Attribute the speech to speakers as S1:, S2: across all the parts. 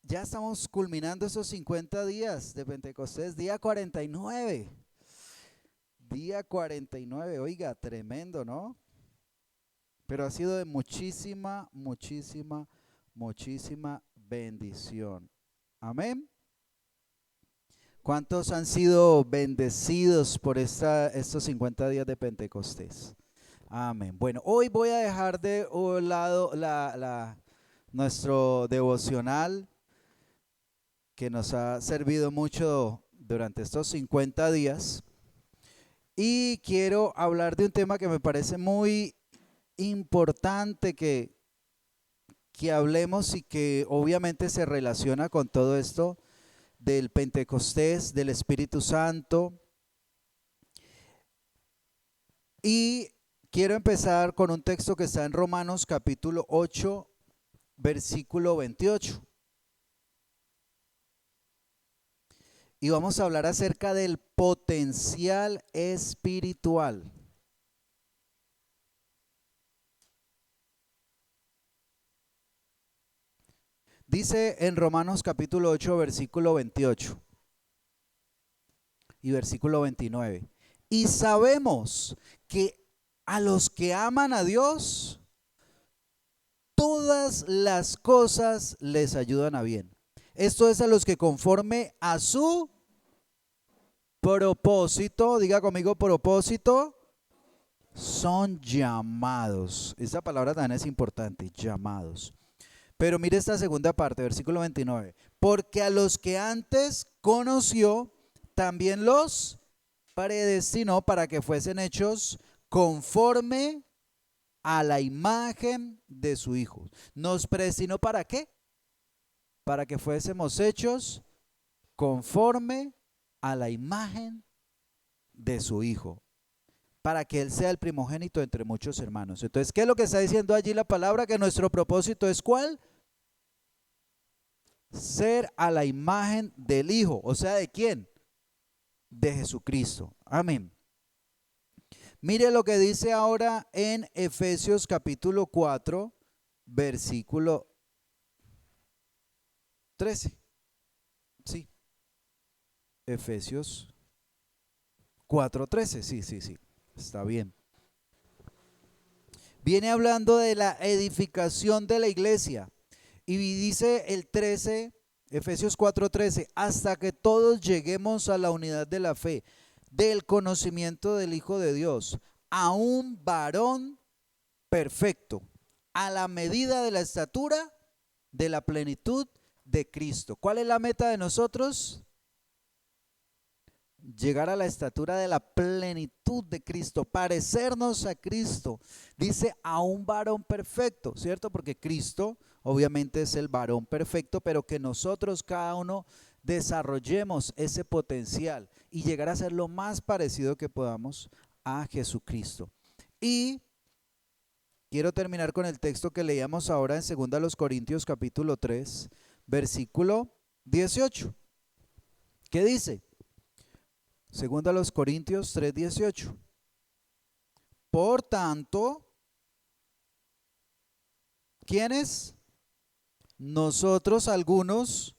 S1: Ya estamos culminando esos 50 días de Pentecostés, día 49. Día 49, oiga, tremendo, ¿no? Pero ha sido de muchísima, muchísima, muchísima bendición. Amén. ¿Cuántos han sido bendecidos por estos 50 días de Pentecostés? Amén. Bueno, hoy voy a dejar de un lado nuestro devocional que nos ha servido mucho durante estos 50 días y quiero hablar de un tema que me parece muy importante que hablemos y que obviamente se relaciona con todo esto del Pentecostés, del Espíritu Santo. Y quiero empezar con un texto que está en Romanos capítulo 8, versículo 28. Y vamos a hablar acerca del potencial espiritual. Dice en Romanos capítulo 8, versículo 28 y versículo 29. Y sabemos que a los que aman a Dios, todas las cosas les ayudan a bien. Esto es a los que conforme a su propósito, diga conmigo propósito, son llamados. Esta palabra también es importante, llamados. Pero mire esta segunda parte, versículo 29. Porque a los que antes conoció, también los predestinó para que fuesen hechos conforme a la imagen de su Hijo. ¿Nos predestinó para qué? Para que fuésemos hechos conforme a la imagen de su Hijo, para que Él sea el primogénito entre muchos hermanos. Entonces, ¿qué es lo que está diciendo allí la palabra? Que nuestro propósito es ¿cuál? Ser a la imagen del Hijo. O sea, ¿de quién? De Jesucristo. Amén. Mire lo que dice ahora en Efesios capítulo 4, versículo 13. Sí, Efesios 4:13. Sí, sí, sí. Está bien. Viene hablando de la edificación de la iglesia. Y dice el 13, Efesios 4:13, hasta que todos lleguemos a la unidad de la fe, del conocimiento del Hijo de Dios, a un varón perfecto, a la medida de la estatura de la plenitud de Cristo. ¿Cuál es la meta de nosotros? Llegar a la estatura de la plenitud de Cristo, parecernos a Cristo. Dice a un varón perfecto, ¿cierto? Porque Cristo obviamente es el varón perfecto, pero que nosotros cada uno desarrollemos ese potencial y llegar a ser lo más parecido que podamos a Jesucristo. Y quiero terminar con el texto que leíamos ahora en 2 Corintios capítulo 3, versículo 18. ¿Qué dice? 2 Corintios 3:18. Por tanto, ¿quiénes? Nosotros algunos.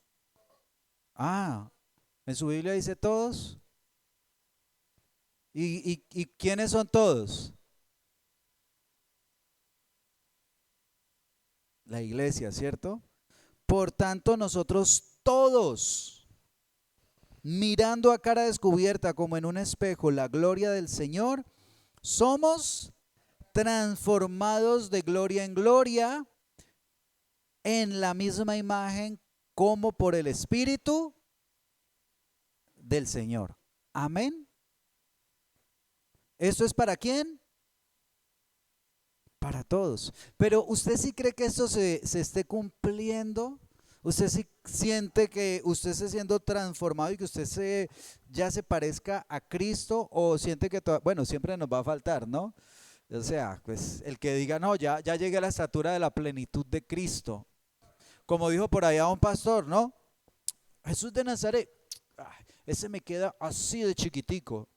S1: En su Biblia dice todos. ¿Y quiénes son todos? La iglesia, ¿cierto? Por tanto, nosotros todos, mirando a cara descubierta como en un espejo la gloria del Señor, somos transformados de gloria en gloria en la misma imagen como por el Espíritu del Señor. Amén. ¿Esto es para quién? Para todos. Pero ¿usted sí cree que esto se esté cumpliendo? ¿Usted sí siente que usted esté siendo transformado y que ya se parezca a Cristo? ¿O siente que, bueno, siempre nos va a faltar, ¿no? O sea, pues el que diga, no, ya llegué a la estatura de la plenitud de Cristo. Como dijo por allá un pastor, ¿no? Jesús de Nazaret, ese me queda así de chiquitico.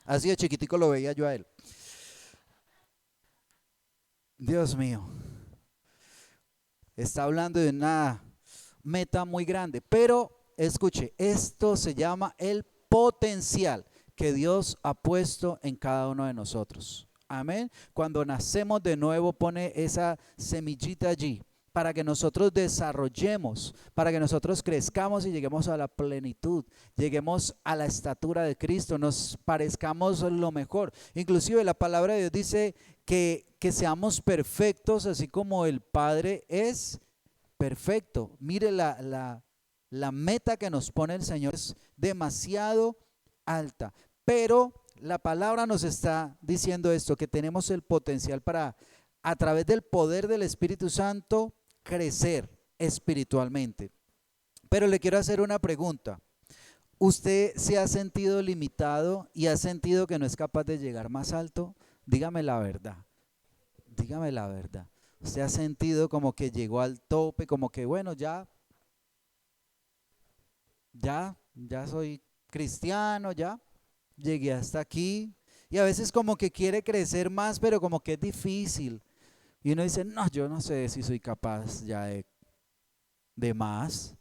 S1: Así de chiquitico lo veía yo a él. Dios mío. Está hablando de meta muy grande. Pero escuche, esto se llama el potencial que Dios ha puesto en cada uno de nosotros. Amén. Cuando nacemos de nuevo pone esa semillita allí para que nosotros desarrollemos, para que nosotros crezcamos y lleguemos a la plenitud, lleguemos a la estatura de Cristo, nos parezcamos lo mejor. Inclusive la palabra de Dios dice que seamos perfectos así como el Padre es perfecto. Mire la meta que nos pone el Señor es demasiado alta, pero la palabra nos está diciendo esto, que tenemos el potencial para, a través del poder del Espíritu Santo, crecer espiritualmente. Pero le quiero hacer una pregunta. ¿Usted se ha sentido limitado y ha sentido que no es capaz de llegar más alto? Dígame la verdad. Dígame la verdad. ¿Usted ha sentido como que llegó al tope, como que bueno, ya soy cristiano, ya llegué hasta aquí? Y a veces como que quiere crecer más, pero como que es difícil. Y uno dice, no, yo no sé si soy capaz ya de más.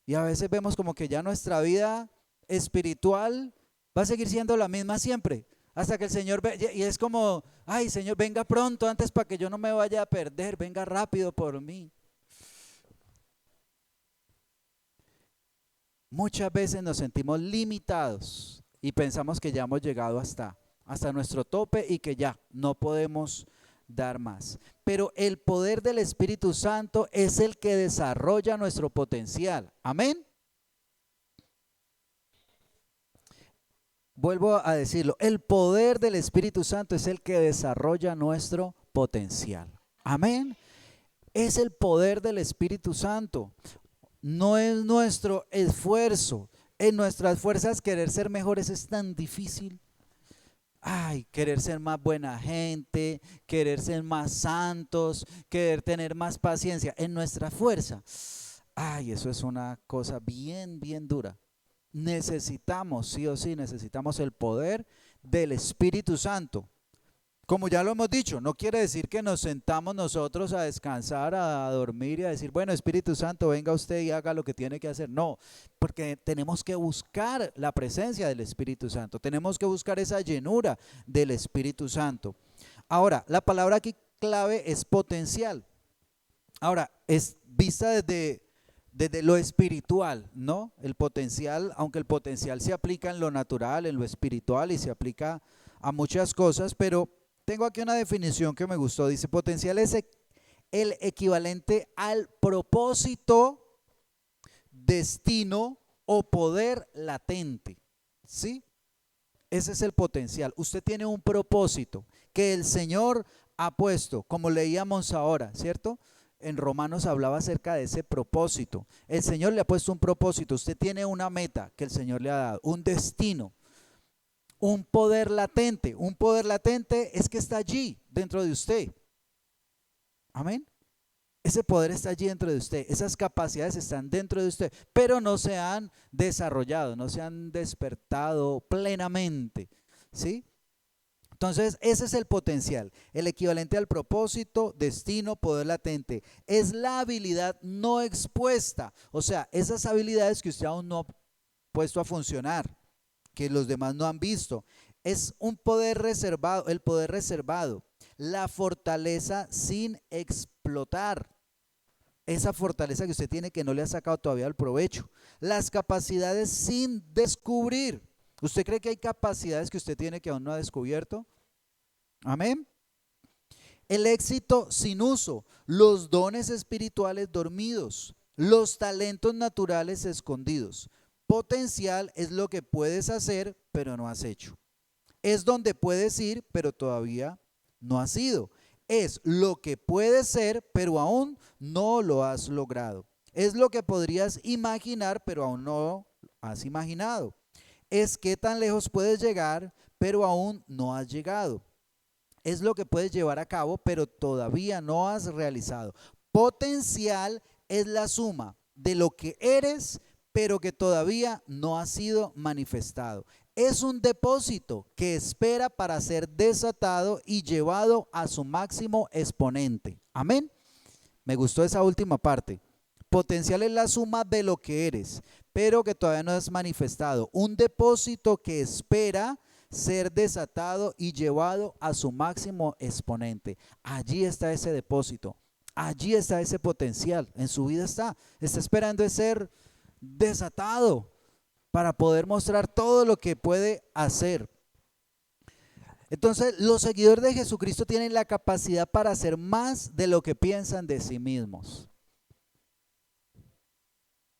S1: Y a veces vemos como que ya nuestra vida espiritual va a seguir siendo la misma siempre. Hasta que el Señor ve, y es como, ay Señor, venga pronto antes para que yo no me vaya a perder, venga rápido por mí. Muchas veces nos sentimos limitados y pensamos que ya hemos llegado hasta nuestro tope y que ya no podemos dar más. Pero el poder del Espíritu Santo es el que desarrolla nuestro potencial. Amén. Vuelvo a decirlo, el poder del Espíritu Santo es el que desarrolla nuestro potencial. Amén. Es el poder del Espíritu Santo. No es nuestro esfuerzo. En nuestras fuerzas querer ser mejores es tan difícil. Ay, querer ser más buena gente, querer ser más santos, querer tener más paciencia en nuestra fuerza. Ay, eso es una cosa bien, bien dura. Necesitamos, sí o sí, necesitamos el poder del Espíritu Santo. Como ya lo hemos dicho, no quiere decir que nos sentamos nosotros a descansar, a dormir y a decir, bueno, Espíritu Santo, venga usted y haga lo que tiene que hacer. No, porque tenemos que buscar la presencia del Espíritu Santo, tenemos que buscar esa llenura del Espíritu Santo. Ahora, la palabra aquí clave es potencial. Ahora, es vista desde lo espiritual, ¿no? El potencial, aunque el potencial se aplica en lo natural, en lo espiritual y se aplica a muchas cosas, pero tengo aquí una definición que me gustó. Dice, potencial es el equivalente al propósito, destino o poder latente. ¿Sí? Ese es el potencial. Usted tiene un propósito que el Señor ha puesto, como leíamos ahora, ¿cierto? En Romanos hablaba acerca de ese propósito. El Señor le ha puesto un propósito. Usted tiene una meta que el Señor le ha dado, un destino. Un poder latente. Un poder latente es que está allí dentro de usted. Amén. Ese poder está allí dentro de usted. Esas capacidades están dentro de usted, pero no se han desarrollado, no se han despertado plenamente. ¿Sí? Entonces, ese es el potencial. El equivalente al propósito, destino, poder latente. Es la habilidad no expuesta. O sea, esas habilidades que usted aún no ha puesto a funcionar, que los demás no han visto. Es un poder reservado, el poder reservado, la fortaleza sin explotar, esa fortaleza que usted tiene que no le ha sacado todavía el provecho, las capacidades sin descubrir. ¿Usted cree que hay capacidades que usted tiene que aún no ha descubierto? Amén. El éxito sin uso, los dones espirituales dormidos, los talentos naturales escondidos. Potencial es lo que puedes hacer, pero no has hecho. Es donde puedes ir, pero todavía no has ido. Es lo que puedes ser, pero aún no lo has logrado. Es lo que podrías imaginar, pero aún no has imaginado. Es qué tan lejos puedes llegar, pero aún no has llegado. Es lo que puedes llevar a cabo, pero todavía no has realizado. Potencial es la suma de lo que eres, pero que todavía no ha sido manifestado. Es un depósito que espera para ser desatado y llevado a su máximo exponente. Amén. Me gustó esa última parte. Potencial es la suma de lo que eres, pero que todavía no has manifestado. Un depósito que espera ser desatado y llevado a su máximo exponente. Allí está ese depósito. Allí está ese potencial. En su vida está. Está esperando de ser desatado para poder mostrar todo lo que puede hacer. Entonces, los seguidores de Jesucristo tienen la capacidad para hacer más de lo que piensan de sí mismos.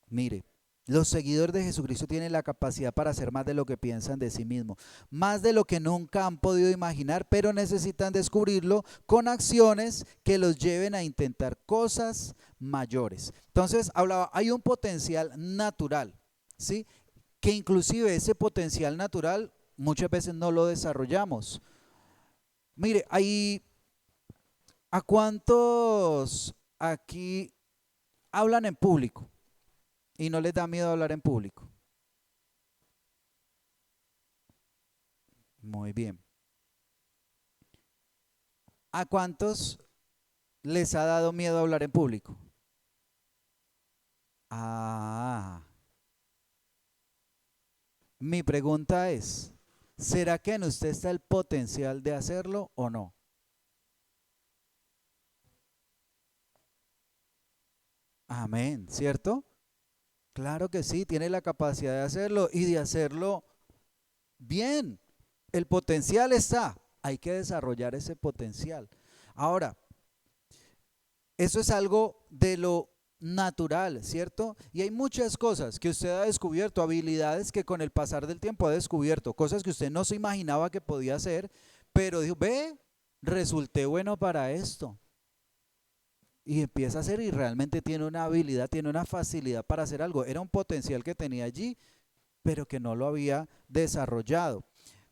S1: Mire, los seguidores de Jesucristo tienen la capacidad para hacer más de lo que piensan de sí mismos, más de lo que nunca han podido imaginar, pero necesitan descubrirlo con acciones que los lleven a intentar cosas mayores. Entonces, hablaba, hay un potencial natural, ¿sí? Que inclusive ese potencial natural muchas veces no lo desarrollamos. Mire, ¿a cuántos aquí hablan en público y no les da miedo hablar en público? Muy bien. ¿A cuántos les ha dado miedo hablar en público? Ah, mi pregunta es, ¿será que en usted está el potencial de hacerlo o no? Amén, ¿cierto? Claro que sí, tiene la capacidad de hacerlo y de hacerlo bien. El potencial está, hay que desarrollar ese potencial. Ahora, eso es algo de lo natural, ¿cierto? Y hay muchas cosas que usted ha descubierto, habilidades que con el pasar del tiempo ha descubierto, cosas que usted no se imaginaba que podía hacer, pero dijo, ve, resulté bueno para esto. Y empieza a hacer y realmente tiene una habilidad, tiene una facilidad para hacer algo. Era un potencial que tenía allí, pero que no lo había desarrollado.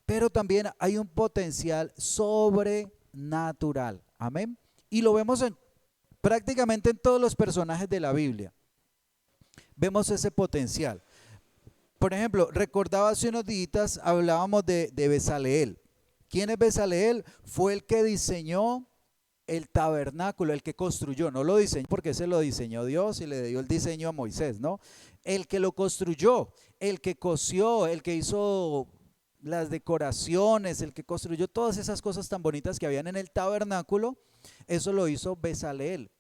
S1: Pero también hay un potencial sobrenatural. Amén. Y lo vemos prácticamente en todos los personajes de la Biblia. Vemos ese potencial. Por ejemplo, recordaba hace unos días, hablábamos de Bezaleel. ¿Quién es Bezaleel? Fue el que diseñó el tabernáculo, el que construyó, no lo diseñó porque se lo diseñó Dios y le dio el diseño a Moisés, ¿no? El que lo construyó, el que cosió, el que hizo las decoraciones, el que construyó todas esas cosas tan bonitas que habían en el tabernáculo, eso lo hizo Bezaleel.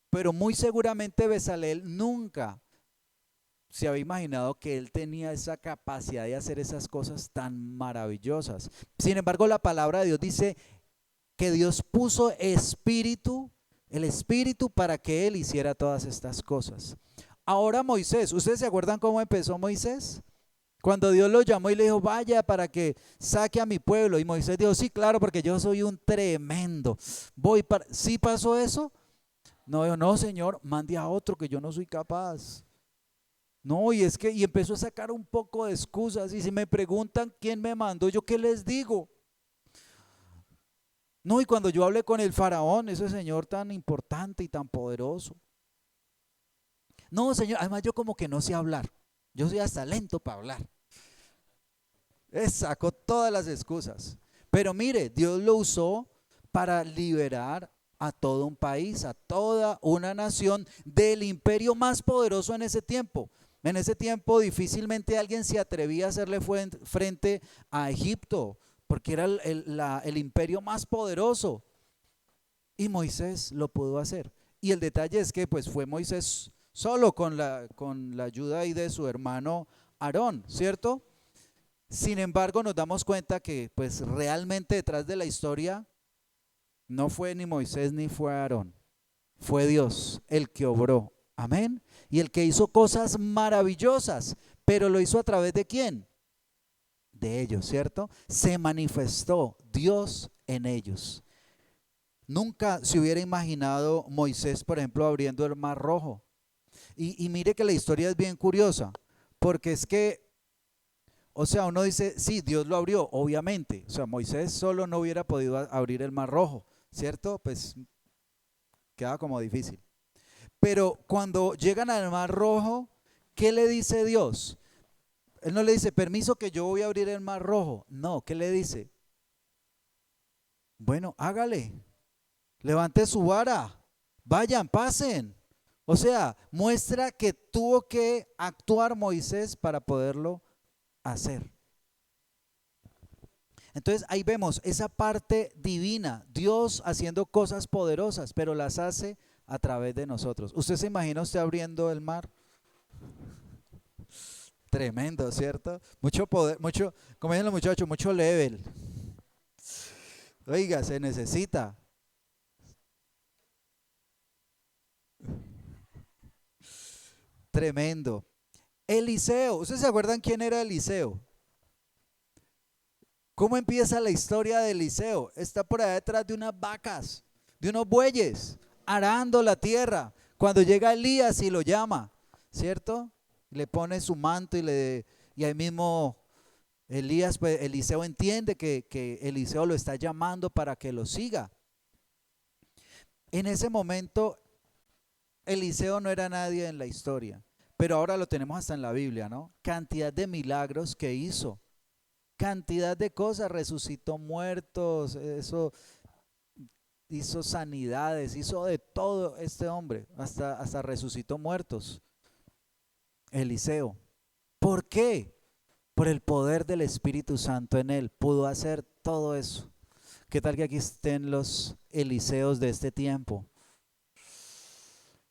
S1: Pero muy seguramente Bezaleel nunca se había imaginado que él tenía esa capacidad de hacer esas cosas tan maravillosas. Sin embargo, la palabra de Dios dice que Dios puso espíritu, el espíritu para que él hiciera todas estas cosas. Ahora Moisés, ¿ustedes se acuerdan cómo empezó Moisés? Cuando Dios lo llamó y le dijo, vaya para que saque a mi pueblo. Y Moisés dijo, sí, claro, porque yo soy un tremendo. Voy para... ¿Sí pasó eso? No, dijo, no, Señor, mande a otro que yo no soy capaz. No, y es que, y empezó a sacar un poco de excusas. Y si me preguntan quién me mandó, ¿yo qué les digo? No, y cuando yo hablé con el faraón, ese señor tan importante y tan poderoso. No, señor, además yo como que no sé hablar. Yo soy hasta lento para hablar. Sacó todas las excusas. Pero mire, Dios lo usó para liberar a todo un país, a toda una nación del imperio más poderoso en ese tiempo. En ese tiempo difícilmente alguien se atrevía a hacerle frente a Egipto, porque era el imperio más poderoso. Y Moisés lo pudo hacer. Y el detalle es que pues fue Moisés solo con la ayuda ahí de su hermano Aarón, ¿cierto? Sin embargo, nos damos cuenta que pues realmente detrás de la historia no fue ni Moisés ni fue Aarón. Fue Dios el que obró. Amén. Y el que hizo cosas maravillosas. Pero lo hizo a través de ¿quién? De ellos, ¿cierto? Se manifestó Dios en ellos. Nunca se hubiera imaginado Moisés, por ejemplo, abriendo el Mar Rojo. Y mire que la historia es bien curiosa, porque es que, o sea, uno dice, sí, Dios lo abrió, obviamente. O sea, Moisés solo no hubiera podido abrir el Mar Rojo, ¿cierto? Pues queda como difícil. Pero cuando llegan al Mar Rojo, ¿qué le dice Dios? Él no le dice, permiso que yo voy a abrir el Mar Rojo. No, ¿qué le dice? Bueno, hágale, levante su vara, vayan, pasen. O sea, muestra que tuvo que actuar Moisés para poderlo hacer. Entonces ahí vemos esa parte divina, Dios haciendo cosas poderosas, pero las hace a través de nosotros. ¿Usted se imagina usted abriendo el mar? Tremendo, ¿cierto? Mucho poder, mucho, como dicen los muchachos, mucho level. Oiga, se necesita. Tremendo. Eliseo, ¿ustedes se acuerdan quién era Eliseo? ¿Cómo empieza la historia de Eliseo? Está por allá detrás de unas vacas, de unos bueyes, arando la tierra. Cuando llega Elías y lo llama, ¿cierto? Le pone su manto y ahí mismo Elías, pues Eliseo entiende que Eliseo lo está llamando para que lo siga. En ese momento Eliseo no era nadie en la historia, pero ahora lo tenemos hasta en la Biblia, ¿no? Cantidad de milagros que hizo, cantidad de cosas, resucitó muertos, eso, hizo sanidades, hizo de todo este hombre, hasta resucitó muertos, Eliseo. ¿Por qué? Por el poder del Espíritu Santo en él, pudo hacer todo eso. ¿Qué tal que aquí estén los Eliseos de este tiempo?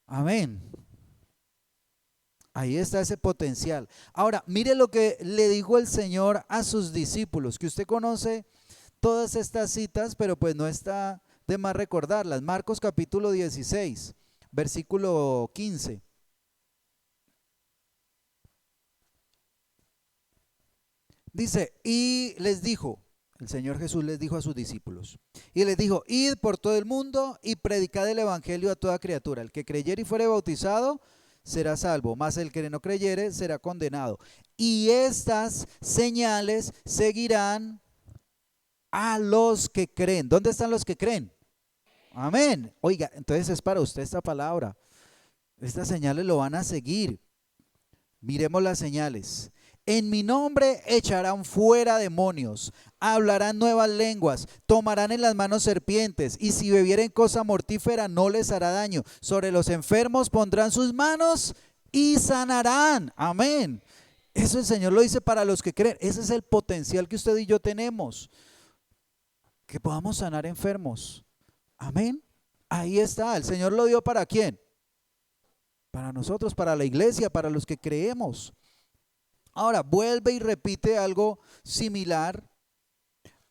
S1: Amén. Ahí está ese potencial. Ahora, mire lo que le dijo el Señor a sus discípulos, que usted conoce todas estas citas, pero pues no está de más recordarlas. Marcos capítulo 16, versículo 15. Dice, y les dijo, el Señor Jesús les dijo a sus discípulos, y les dijo, id por todo el mundo y predicad el evangelio a toda criatura. El que creyere y fuere bautizado será salvo, mas el que no creyere será condenado. Y estas señales seguirán a los que creen. ¿Dónde están los que creen? Amén. Oiga, entonces es para usted esta palabra. Estas señales lo van a seguir. Miremos las señales. En mi nombre echarán fuera demonios, hablarán nuevas lenguas, tomarán en las manos serpientes, y si bebieren cosa mortífera no les hará daño. Sobre los enfermos pondrán sus manos y sanarán. Amén. Eso el Señor lo dice para los que creen. Ese es el potencial que usted y yo tenemos, que podamos sanar enfermos. Amén. Ahí está. El Señor lo dio ¿para quién? Para nosotros, para la iglesia, para los que creemos. Ahora, vuelve y repite algo similar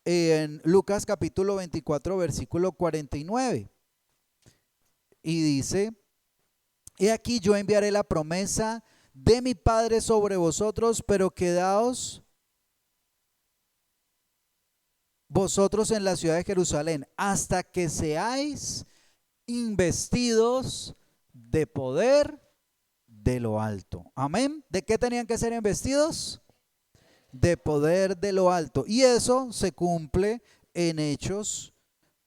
S1: en Lucas capítulo 24, versículo 49. Y dice, he aquí yo enviaré la promesa de mi Padre sobre vosotros, pero quedaos vosotros en la ciudad de Jerusalén hasta que seáis investidos de poder de lo alto. Amén. ¿De qué tenían que ser investidos? De poder de lo alto. Y eso se cumple en Hechos.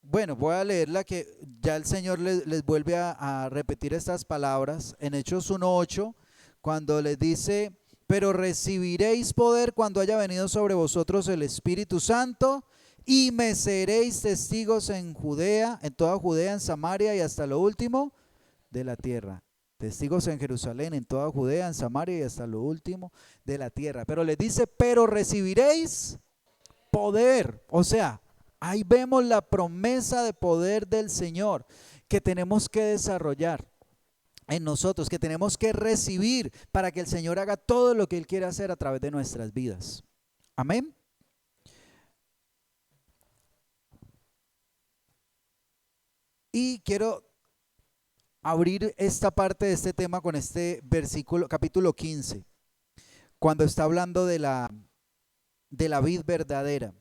S1: Bueno, voy a leerla, que ya el Señor les vuelve a repetir estas palabras en Hechos 1:8, cuando les dice, pero recibiréis poder cuando haya venido sobre vosotros el Espíritu Santo, y me seréis testigos en Judea, en toda Judea, en Samaria y hasta lo último de la tierra. Testigos en Jerusalén, en toda Judea, en Samaria y hasta lo último de la tierra. Pero les dice, pero recibiréis poder. O sea, ahí vemos la promesa de poder del Señor que tenemos que desarrollar en nosotros, que tenemos que recibir para que el Señor haga todo lo que Él quiere hacer a través de nuestras vidas. Amén. Y quiero abrir esta parte de este tema con este versículo, capítulo 15, cuando está hablando de la vid verdadera.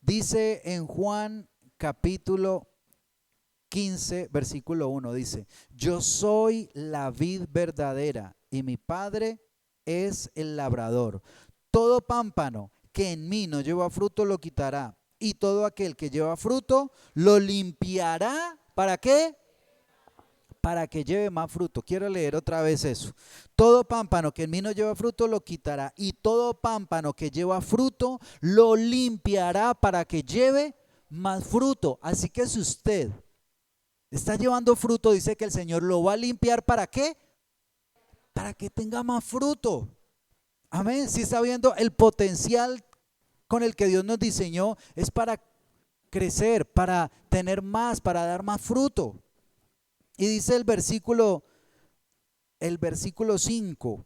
S1: Dice en Juan capítulo 15, versículo 1, dice, yo soy la vid verdadera y mi Padre es el labrador. Todo pámpano que en mí no lleva fruto lo quitará, y todo aquel que lleva fruto lo limpiará. ¿Para qué? Para que lleve más fruto. Quiero leer otra vez eso. Todo pámpano que en mí no lleva fruto lo quitará, y todo pámpano que lleva fruto lo limpiará para que lleve más fruto. Así que si usted está llevando fruto, dice que el Señor lo va a limpiar. ¿Para qué? para que tenga más fruto. Amén. Si está viendo el potencial con el que Dios nos diseñó es para crecer, para tener más, para dar más fruto. Y dice el versículo 5.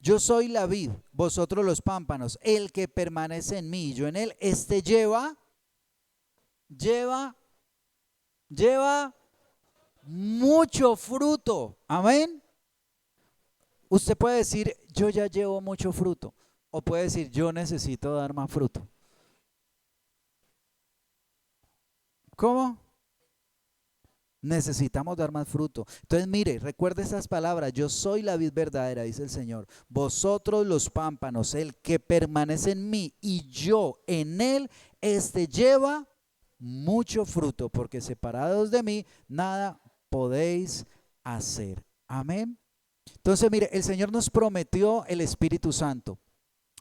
S1: Yo soy la vid, vosotros los pámpanos, el que permanece en mí y yo en él, este lleva mucho fruto. Amén. Usted puede decir, yo ya llevo mucho fruto. O puede decir, yo necesito dar más fruto. ¿Cómo? Necesitamos dar más fruto. Entonces mire, recuerde esas palabras. Yo soy la vid verdadera, dice el Señor. Vosotros los pámpanos, el que permanece en mí y yo en él, este lleva mucho fruto, porque separados de mí nada podéis hacer. Amén. Entonces mire, el Señor nos prometió el Espíritu Santo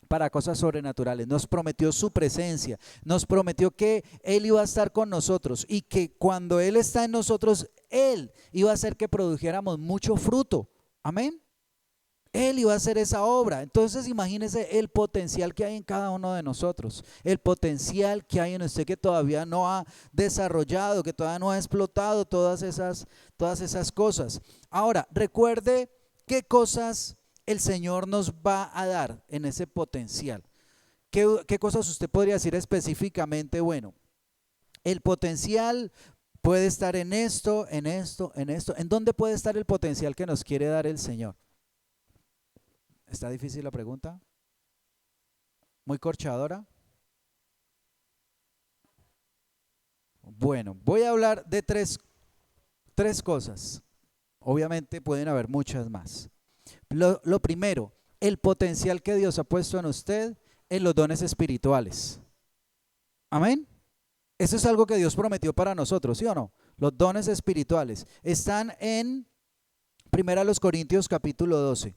S1: para cosas sobrenaturales, nos prometió su presencia, nos prometió que Él iba a estar con nosotros y que cuando Él está en nosotros, Él iba a hacer que produjéramos mucho fruto. Amén. Él iba a hacer esa obra. Entonces imagínese el potencial que hay en cada uno de nosotros, el potencial que hay en usted que todavía no ha desarrollado, que todavía no ha explotado todas esas cosas. Ahora, recuerde qué cosas el Señor nos va a dar en ese potencial. ¿Qué cosas usted podría decir específicamente? Bueno, el potencial puede estar en esto, en esto, en esto. ¿En dónde puede estar el potencial que nos quiere dar el Señor? ¿Está difícil la pregunta? ¿Muy corchadora? Bueno, voy a hablar de tres cosas. Obviamente pueden haber muchas más. Lo primero, el potencial que Dios ha puesto en usted en los dones espirituales. Amén. Eso es algo que Dios prometió para nosotros, ¿sí o no? Los dones espirituales están en 1 Corintios capítulo 12.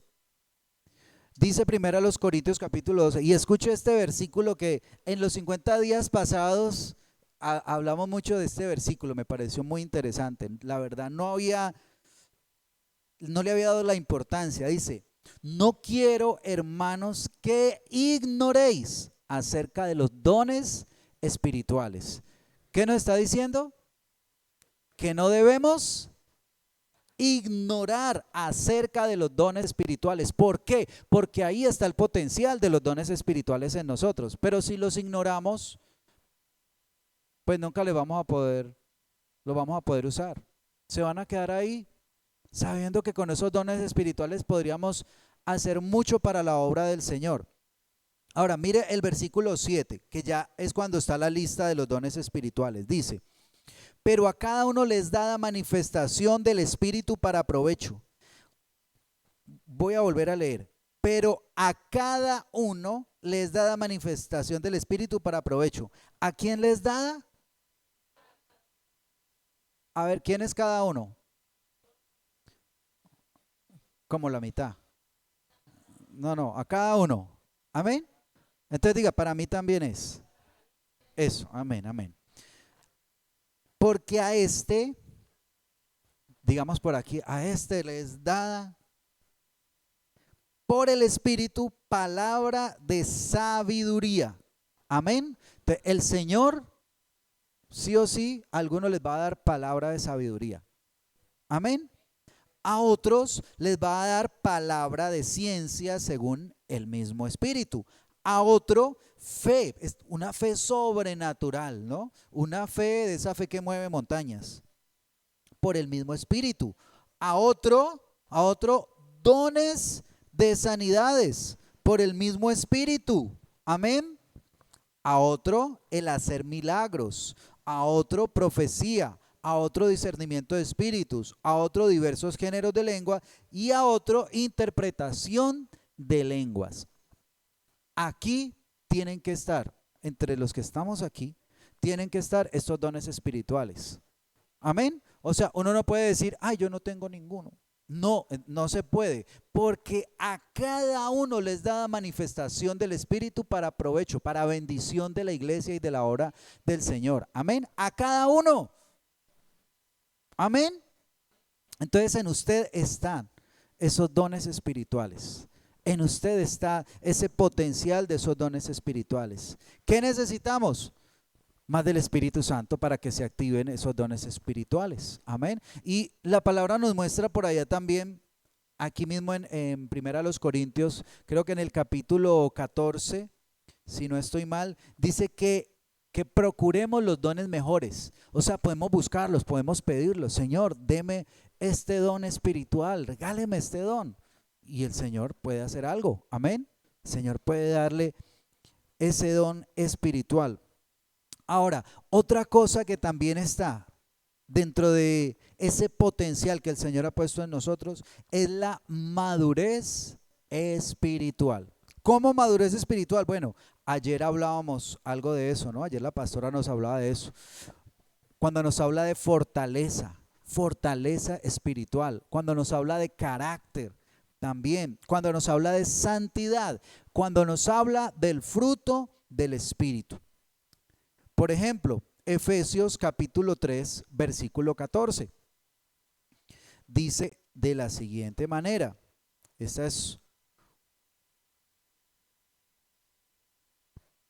S1: Dice 1 Corintios capítulo 12, y escuche este versículo que en los 50 días pasados hablamos mucho de este versículo, me pareció muy interesante. La verdad no le había dado la importancia. Dice, no quiero, hermanos, que ignoréis acerca de los dones espirituales. ¿Qué nos está diciendo? Que no debemos ignorar acerca de los dones espirituales. ¿Por qué? Porque ahí está el potencial de los dones espirituales en nosotros. Pero si los ignoramos, pues nunca los vamos a poder usar. Se van a quedar ahí, sabiendo que con esos dones espirituales podríamos hacer mucho para la obra del Señor. Ahora, mire el versículo 7, que ya es cuando está la lista de los dones espirituales. Dice, pero a cada uno les da la manifestación del Espíritu para provecho. Voy a volver a leer. Pero a cada uno les da la manifestación del Espíritu para provecho. ¿A quién les da? A ver, ¿quién es cada uno? Como la mitad. No, a cada uno. Amén. Entonces diga, para mí también es. Eso, amén, amén. Porque a este, digamos por aquí, a este les da por el Espíritu palabra de sabiduría. Amén. Entonces, el Señor, sí o sí, a algunos les va a dar palabra de sabiduría. Amén. A otros les va a dar palabra de ciencia según el mismo Espíritu. A otro, fe, es una fe sobrenatural, ¿no? Una fe, de esa fe que mueve montañas, por el mismo Espíritu. A otro, dones de sanidades, por el mismo Espíritu. Amén. A otro, el hacer milagros. A otro, profecía. A otro, discernimiento de espíritus. A otro, diversos géneros de lengua. Y a otro, interpretación de lenguas. Aquí tienen que estar, entre los que estamos aquí, tienen que estar estos dones espirituales. Amén. O sea, uno no puede decir, ay, yo no tengo ninguno. No, no se puede, porque a cada uno les da manifestación del Espíritu para provecho, para bendición de la iglesia y de la obra del Señor. Amén. A cada uno. Amén. Entonces en usted están. esos dones espirituales. En usted está ese potencial de esos dones espirituales. ¿Qué necesitamos? Más del Espíritu Santo para que se activen esos dones espirituales. Amén. Y la palabra nos muestra por allá también, aquí mismo en Primera a los Corintios, creo que en el capítulo 14, si no estoy mal, dice que procuremos los dones mejores. O sea, podemos buscarlos, podemos pedirlos. Señor, deme este don espiritual, regáleme este don. Y el Señor puede hacer algo. Amén. El Señor puede darle ese don espiritual. Ahora, otra cosa que también está dentro de ese potencial que el Señor ha puesto en nosotros es la madurez espiritual. ¿Cómo madurez espiritual? Bueno, ayer hablábamos algo de eso, ¿no? Ayer la pastora nos hablaba de eso. Cuando nos habla de fortaleza, fortaleza espiritual. Cuando nos habla de carácter, también. Cuando nos habla de santidad. Cuando nos habla del fruto del Espíritu. Por ejemplo, Efesios capítulo 3, versículo 14. Dice de la siguiente manera. Esta es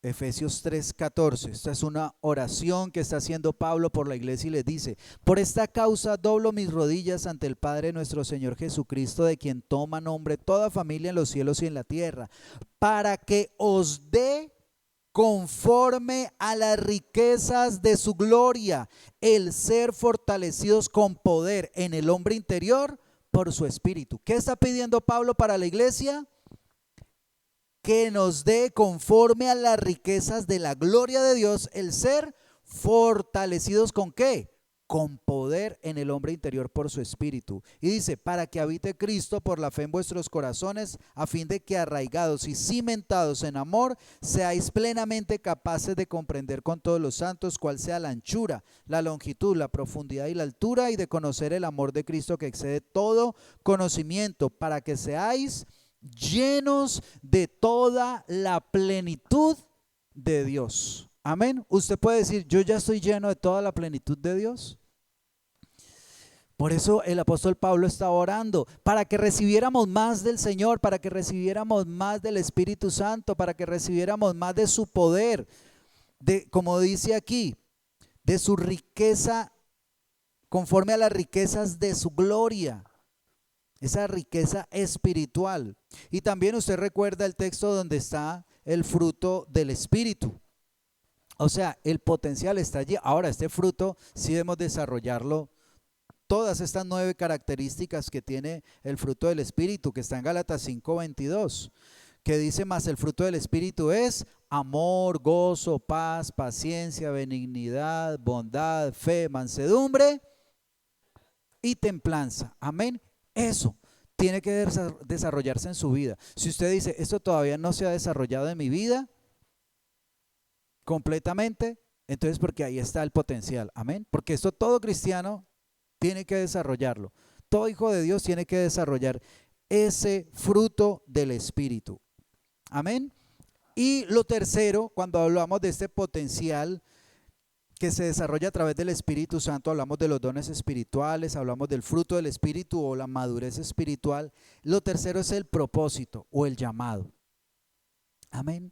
S1: Efesios 3:14. Esta es una oración que está haciendo Pablo por la iglesia y les dice: por esta causa doblo mis rodillas ante el Padre nuestro Señor Jesucristo, de quien toma nombre toda familia en los cielos y en la tierra, para que os dé conforme a las riquezas de su gloria, el ser fortalecidos con poder en el hombre interior por su espíritu. ¿Qué está pidiendo Pablo para la iglesia? Que nos dé conforme a las riquezas de la gloria de Dios, el ser fortalecidos ¿con qué? Con poder en el hombre interior por su espíritu. Y dice, para que habite Cristo por la fe en vuestros corazones, a fin de que arraigados y cimentados en amor, seáis plenamente capaces de comprender con todos los santos cuál sea la anchura, la longitud, la profundidad y la altura, y de conocer el amor de Cristo que excede todo conocimiento, para que seáis llenos de toda la plenitud de Dios. Amén. Usted puede decir, yo ya estoy lleno de toda la plenitud de Dios. Por eso el apóstol Pablo está orando para que recibiéramos más del Señor, para que recibiéramos más del Espíritu Santo, para que recibiéramos más de su poder, de, como dice aquí, de su riqueza, conforme a las riquezas de su gloria. Esa riqueza espiritual. Y también usted recuerda el texto donde está el fruto del Espíritu. O sea, el potencial está allí. Ahora, este fruto sí debemos desarrollarlo. Todas estas 9 características que tiene el fruto del Espíritu, que está en Gálatas 5:22, que dice: más el fruto del Espíritu es amor, gozo, paz, paciencia, benignidad, bondad, fe, mansedumbre y templanza. Amén. Eso tiene que desarrollarse en su vida. Si usted dice, esto todavía no se ha desarrollado en mi vida completamente, entonces porque ahí está el potencial. Amén. Porque esto todo cristiano tiene que desarrollarlo. Todo hijo de Dios tiene que desarrollar ese fruto del Espíritu. Amén. Y lo tercero, cuando hablamos de este potencial que se desarrolla a través del Espíritu Santo, hablamos de los dones espirituales, hablamos del fruto del Espíritu o la madurez espiritual. Lo tercero es el propósito o el llamado. Amén.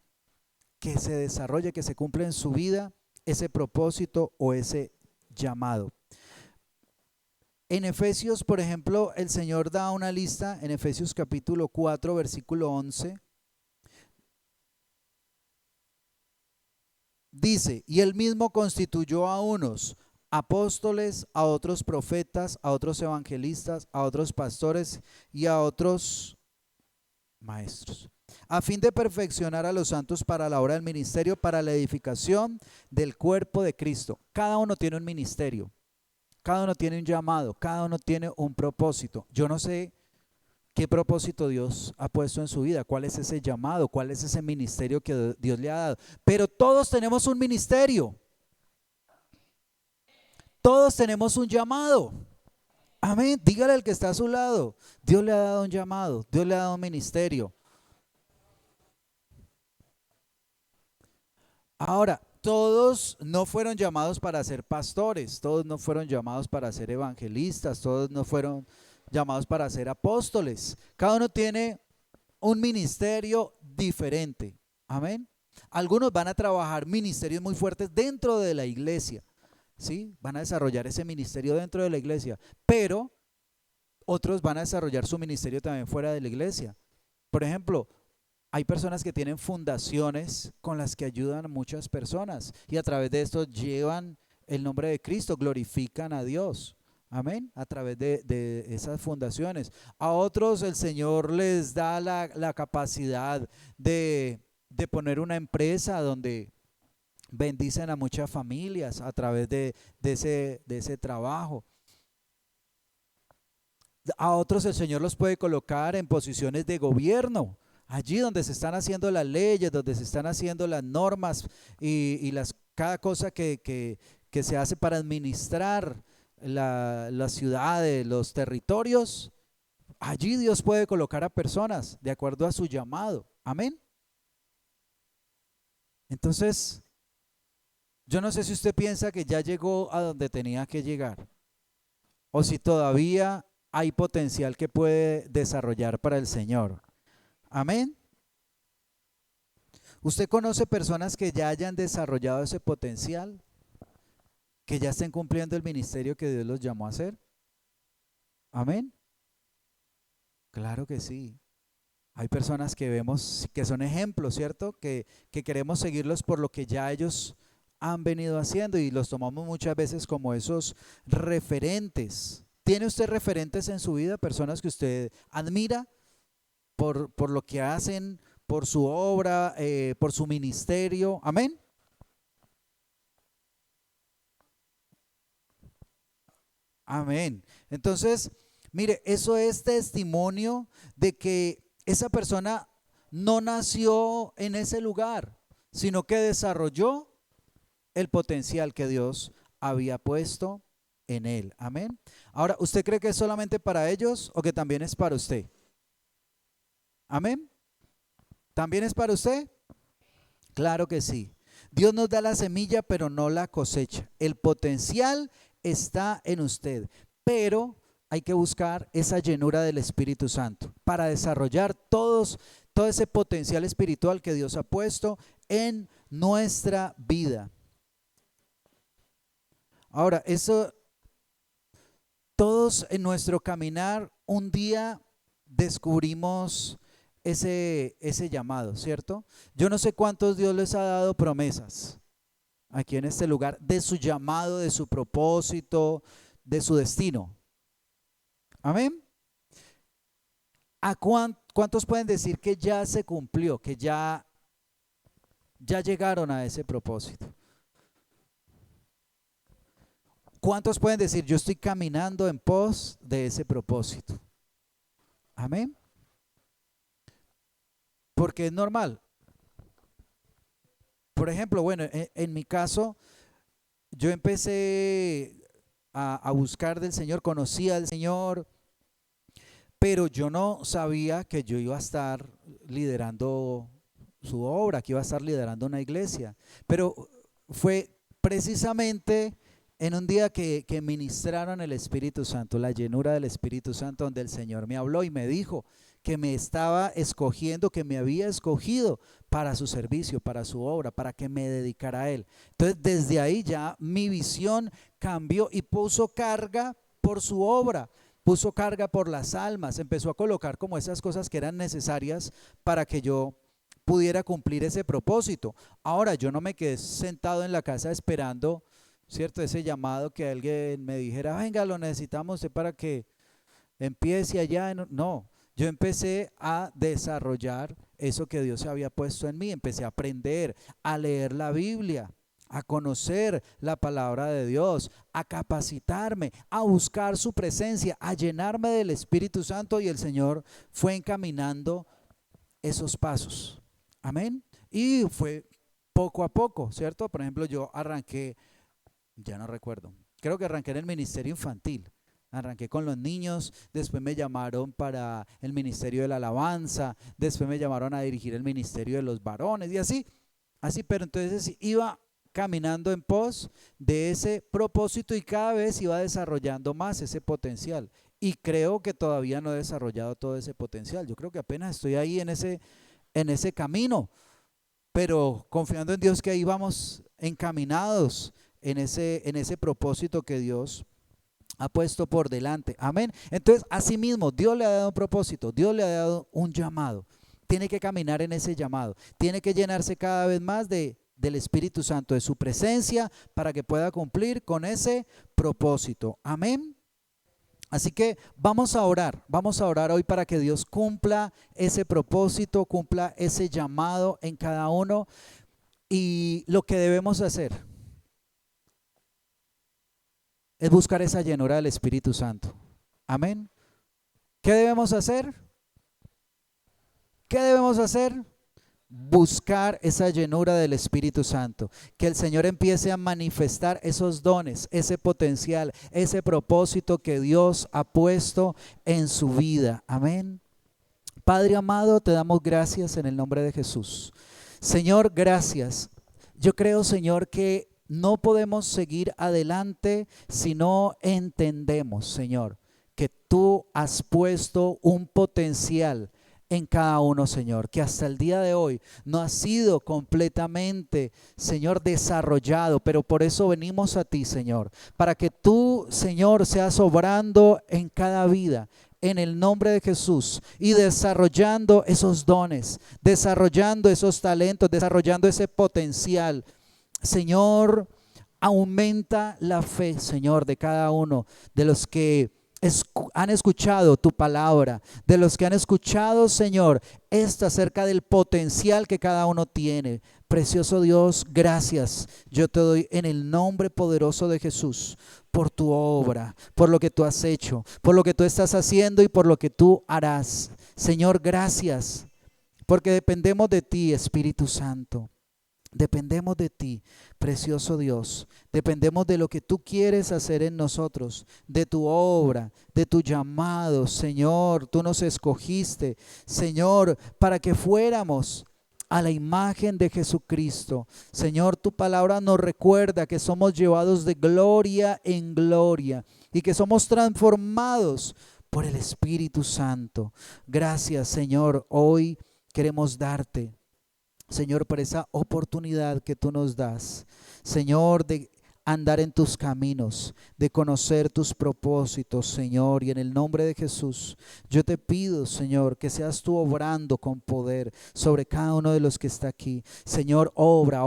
S1: Que se desarrolle, que se cumpla en su vida ese propósito o ese llamado. En Efesios, por ejemplo, el Señor da una lista en Efesios capítulo 4, versículo 11. Dice, y él mismo constituyó a unos apóstoles, a otros profetas, a otros evangelistas, a otros pastores y a otros maestros, a fin de perfeccionar a los santos para la obra del ministerio, para la edificación del cuerpo de Cristo. Cada uno tiene un ministerio, cada uno tiene un llamado, cada uno tiene un propósito. Yo no sé qué propósito Dios ha puesto en su vida, cuál es ese llamado, cuál es ese ministerio que Dios le ha dado. Pero todos tenemos un ministerio. Todos tenemos un llamado. Amén. Dígale al que está a su lado. Dios le ha dado un llamado, Dios le ha dado un ministerio. Ahora, todos no fueron llamados para ser pastores, todos no fueron llamados para ser evangelistas, todos no fueron llamados para ser apóstoles. Cada uno tiene un ministerio diferente. Amén. Algunos van a trabajar ministerios muy fuertes dentro de la iglesia, ¿sí? Van a desarrollar ese ministerio dentro de la iglesia, pero otros van a desarrollar su ministerio también fuera de la iglesia. Por ejemplo, hay personas que tienen fundaciones con las que ayudan a muchas personas y a través de esto llevan el nombre de Cristo, glorifican a Dios. Amén, a través de esas fundaciones. A otros el Señor les da la capacidad de poner una empresa donde bendicen a muchas familias a través de ese trabajo. A otros el Señor los puede colocar en posiciones de gobierno, allí donde se están haciendo las leyes, donde se están haciendo las normas y cada cosa que se hace para administrar las ciudades, los territorios. Allí Dios puede colocar a personas de acuerdo a su llamado. Amén. Entonces, yo no sé si usted piensa que ya llegó a donde tenía que llegar o si todavía hay potencial que puede desarrollar para el Señor. Amén. ¿Usted conoce personas que ya hayan desarrollado ese potencial? ¿Que ya estén cumpliendo el ministerio que Dios los llamó a hacer? Amén. Claro que sí. Hay personas que vemos que son ejemplos, ¿cierto? Que queremos seguirlos por lo que ya ellos han venido haciendo y los tomamos muchas veces como esos referentes. ¿Tiene usted referentes en su vida? Personas que usted admira por lo que hacen, por su obra, por su ministerio. Amén. Amén. Entonces, mire, eso es testimonio de que esa persona no nació en ese lugar, sino que desarrolló el potencial que Dios había puesto en él. Amén. Ahora, ¿usted cree que es solamente para ellos o que también es para usted? Amén. ¿También es para usted? Claro que sí. Dios nos da la semilla, pero no la cosecha. El potencial está en usted, pero hay que buscar esa llenura del Espíritu Santo para desarrollar todo ese potencial espiritual que Dios ha puesto en nuestra vida. Ahora, eso, todos en nuestro caminar, un día descubrimos ese llamado, ¿cierto? Yo no sé cuántos Dios les ha dado promesas aquí en este lugar de su llamado, de su propósito, de su destino. Amén. ¿A cuántos pueden decir que ya se cumplió, que ya llegaron a ese propósito? ¿Cuántos pueden decir yo estoy caminando en pos de ese propósito? Amén. Porque es normal. Por ejemplo, bueno, en mi caso, yo empecé a buscar del Señor, conocía al Señor, pero yo no sabía que yo iba a estar liderando su obra, que iba a estar liderando una iglesia. Pero fue precisamente en un día que ministraron el Espíritu Santo, la llenura del Espíritu Santo, donde el Señor me habló y me dijo que me estaba escogiendo, que me había escogido para su servicio, para su obra, para que me dedicara a Él. Entonces, desde ahí ya mi visión cambió y puso carga por su obra, puso carga por las almas, empezó a colocar como esas cosas que eran necesarias para que yo pudiera cumplir ese propósito. Ahora, yo no me quedé sentado en la casa esperando, ¿cierto? Ese llamado que alguien me dijera, venga, lo necesitamos usted para que empiece allá. No, yo empecé a desarrollar eso que Dios había puesto en mí, empecé a aprender, a leer la Biblia, a conocer la palabra de Dios, a capacitarme, a buscar su presencia, a llenarme del Espíritu Santo y el Señor fue encaminando esos pasos. Amén. Y fue poco a poco, ¿cierto? Por ejemplo, yo arranqué, ya no recuerdo, creo que arranqué en el ministerio infantil. Arranqué con los niños, después me llamaron para el ministerio de la alabanza, después me llamaron a dirigir el ministerio de los varones y así, pero entonces iba caminando en pos de ese propósito y cada vez iba desarrollando más ese potencial y creo que todavía no he desarrollado todo ese potencial. Yo creo que apenas estoy ahí en ese camino, pero confiando en Dios que ahí vamos encaminados en ese propósito que Dios ha puesto por delante. Amén. Entonces, asimismo, Dios le ha dado un propósito, Dios le ha dado un llamado. Tiene que caminar en ese llamado, tiene que llenarse cada vez más del Espíritu Santo, de su presencia, para que pueda cumplir con ese propósito. Amén. Así que vamos a orar hoy para que Dios cumpla ese propósito, cumpla ese llamado en cada uno. Y lo que debemos hacer es buscar esa llenura del Espíritu Santo. Amén. ¿Qué debemos hacer? ¿Qué debemos hacer? Buscar esa llenura del Espíritu Santo, que el Señor empiece a manifestar esos dones, ese potencial, ese propósito que Dios ha puesto en su vida. Amén. Padre amado, te damos gracias en el nombre de Jesús. Señor, gracias. Yo creo, Señor, que no podemos seguir adelante si no entendemos, Señor, que tú has puesto un potencial en cada uno, Señor, que hasta el día de hoy no ha sido completamente, Señor, desarrollado, pero por eso venimos a ti, Señor, para que tú, Señor, seas obrando en cada vida, en el nombre de Jesús, y desarrollando esos dones, desarrollando esos talentos, desarrollando ese potencial. Señor, aumenta la fe, Señor, de cada uno de los que han escuchado tu palabra, de los que han escuchado, Señor, esto acerca del potencial que cada uno tiene. Precioso Dios, gracias. Yo te doy en el nombre poderoso de Jesús por tu obra, por lo que tú has hecho, por lo que tú estás haciendo y por lo que tú harás. Señor, gracias, porque dependemos de ti, Espíritu Santo. Dependemos de ti, precioso Dios. Dependemos de lo que tú quieres hacer en nosotros, de tu obra, de tu llamado. Señor, tú nos escogiste, Señor, para que fuéramos a la imagen de Jesucristo. Señor, tu palabra nos recuerda que somos llevados de gloria en gloria y que somos transformados por el Espíritu Santo. Gracias, Señor. Hoy queremos darte, Señor, por esa oportunidad que tú nos das, Señor, de andar en tus caminos, de conocer tus propósitos, Señor. Y en el nombre de Jesús, yo te pido, Señor, que seas tú obrando con poder sobre cada uno de los que está aquí. Señor, obra,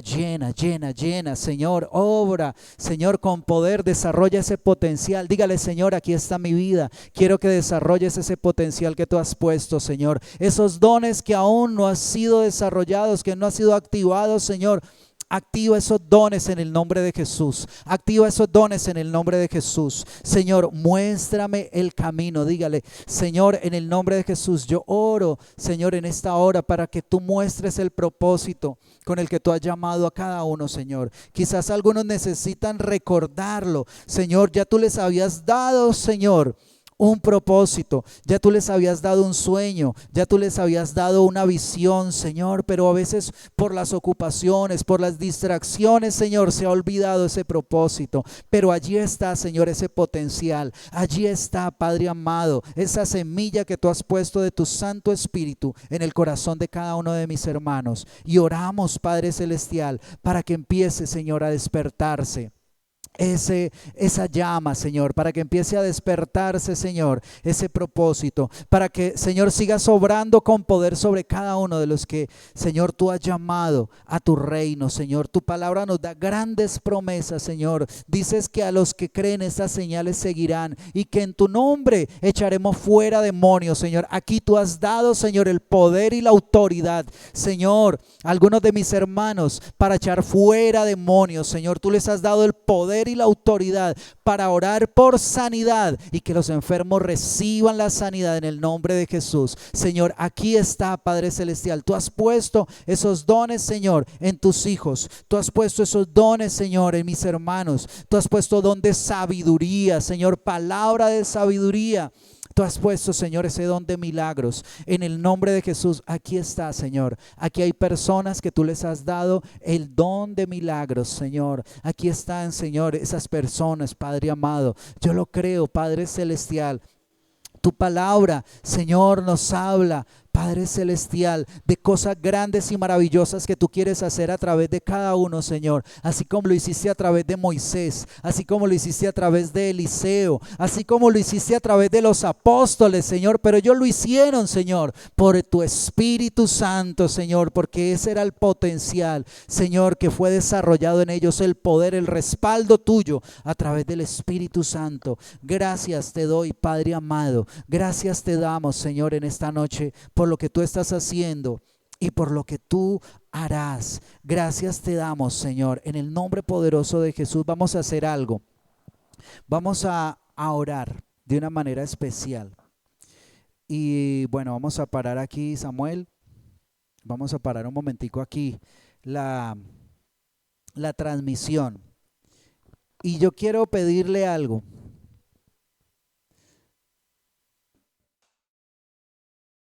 S1: llena, Señor, obra, Señor, con poder, desarrolla ese potencial. Dígale, Señor, aquí está mi vida. Quiero que desarrolles ese potencial que tú has puesto, Señor. Esos dones que aún no han sido desarrollados, que no han sido activados, Señor. Activa esos dones en el nombre de Jesús. Activa esos dones en el nombre de Jesús. Señor, muéstrame el camino. Dígale, Señor, en el nombre de Jesús, yo oro, Señor, en esta hora para que tú muestres el propósito con el que tú has llamado a cada uno, Señor. Quizás algunos necesitan recordarlo. Señor, ya tú les habías dado, Señor, un propósito, ya tú les habías dado un sueño, ya tú les habías dado una visión, Señor, pero a veces por las ocupaciones, por las distracciones, Señor, se ha olvidado ese propósito, pero allí está, Señor, ese potencial, allí está, Padre amado, esa semilla que tú has puesto de tu Santo Espíritu en el corazón de cada uno de mis hermanos, y oramos, Padre Celestial, para que empiece, Señor, a despertarse esa llama, Señor, para que empiece a despertarse, Señor, ese propósito, para que, Señor, sigas obrando con poder sobre cada uno de los que, Señor, tú has llamado a tu reino, Señor. Tu palabra nos da grandes promesas, Señor. Dices que a los que creen estas señales seguirán y que en tu nombre echaremos fuera demonios, Señor. Aquí tú has dado, Señor, el poder y la autoridad, Señor, a algunos de mis hermanos para echar fuera demonios, Señor. Tú les has dado el poder y la autoridad para orar por sanidad y que los enfermos reciban la sanidad en el nombre de Jesús. Señor, aquí está, Padre Celestial. Tú has puesto esos dones, Señor, en tus hijos. Tú has puesto esos dones, Señor, en mis hermanos. Tú has puesto don de sabiduría, Señor, palabra de sabiduría. Tú has puesto, Señor, ese don de milagros. En el nombre de Jesús, aquí está, Señor. Aquí hay personas que tú les has dado el don de milagros, Señor. Aquí están, Señor, esas personas, Padre amado. Yo lo creo, Padre celestial. Tu palabra, Señor, nos habla, Padre celestial, de cosas grandes y maravillosas que tú quieres hacer a través de cada uno, Señor. Así como lo hiciste a través de Moisés, así como lo hiciste a través de Eliseo, así como lo hiciste a través de los apóstoles, Señor. Pero ellos lo hicieron, Señor, por tu Espíritu Santo, Señor, porque ese era el potencial, Señor, que fue desarrollado en ellos, el poder, el respaldo tuyo a través del Espíritu Santo. Gracias te doy, Padre amado. Gracias te damos, Señor, en esta noche por lo que tú estás haciendo y por lo que tú harás. Gracias te damos, Señor. En el nombre poderoso de Jesús vamos a hacer algo. Vamos a orar de una manera especial. Y bueno, vamos a parar aquí, Samuel. Vamos a parar un momentico aquí la transmisión. Y yo quiero pedirle algo.